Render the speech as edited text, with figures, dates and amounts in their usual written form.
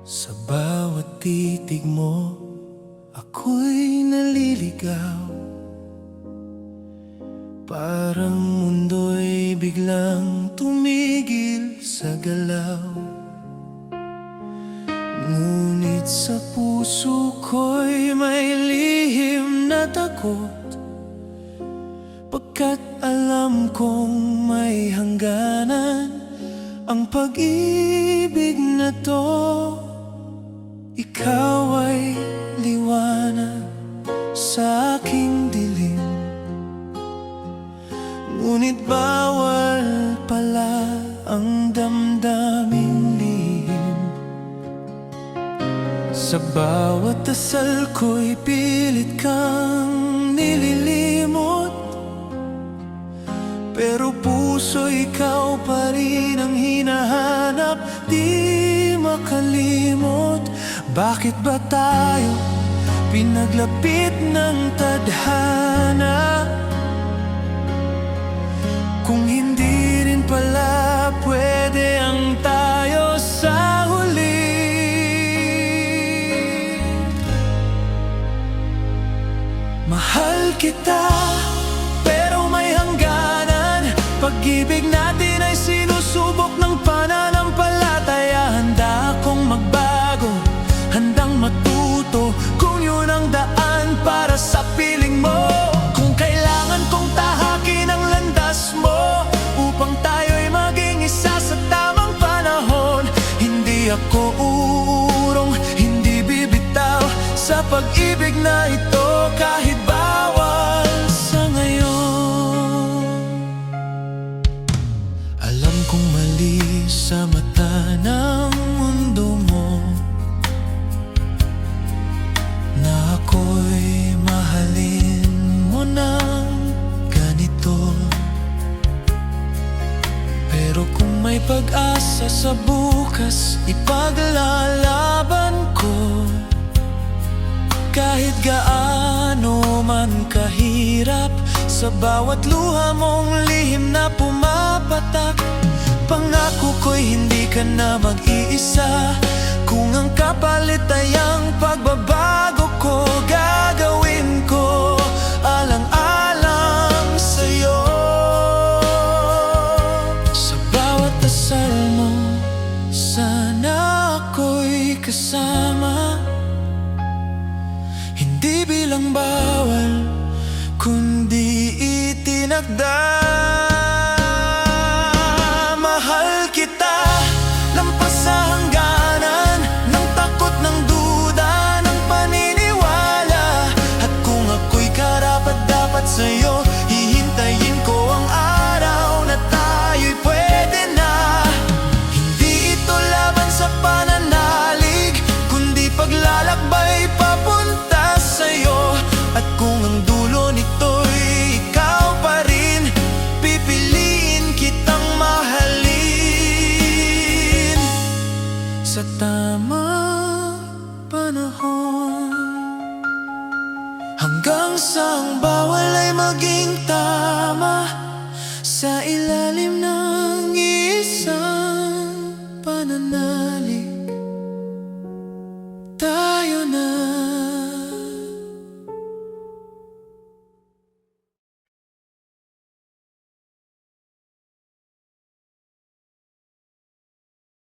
Sa bawat titig mo, ako'y naliligaw. Parang mundo'y biglang tumigil sa galaw. Ngunit sa puso ko'y may lihim na takot, pagkat alam kong may hangganan ang pag-ibig na to. Ikaw ay liwanag sa aking dilim, ngunit bawal pala ang damdaming lihim. Sa bawat dasal ko'y pilit kang nililimot, pero puso ikaw pa rin ang hinahanap, di makalimot. Bakit ba tayo pinaglapit ng tadhana, kung hindi rin pala pwede ang tayo sa huli? Mahal kita, pero may hangganan. Pag-ibig natin ay sinusubok ng pananampalataya. Handa akong magbago, handang matuto, kung yun ang daan para sa piling mo. Kung kailangan kong tahakin ang landas mo upang tayo'y maging isa sa tamang panahon, hindi ako uurong, hindi bibitaw sa pag-ibig na ito, kahit bawal sa ngayon. Alam kong mali sa mata ng mundo mo na ako'y mahalin mo ng ganito, pero kung may pag-asa sa bukas, ipaglalaban ko. Kahit gaano man kahirap, sa bawat luha mong lihim na pumapatak, pangako ko'y hindi ka na mag-iisa. Kung ang kapalit ay ang pagbabago ko, gagawin ko alang-alang sa'yo. Sa bawat dasal mo, sana ako'y kasama, hindi bilang bawal, kundi itinakda. Mahal kita, lampas sa hangganan ng takot, ng duda, ng paniniwala. At kung ako'y karapat-dapat sa'yo, hihintayin ko ang araw na tayo'y pwede na. Hindi ito laban sa pananalig, kundi paglalakbay papunta sa'yo. At kung ang dulo nito'y ikaw pa rin, pipiliin kitang mahalin sa tamang panahon, hanggang sa ang bawal ay maging tama sa ilalim ng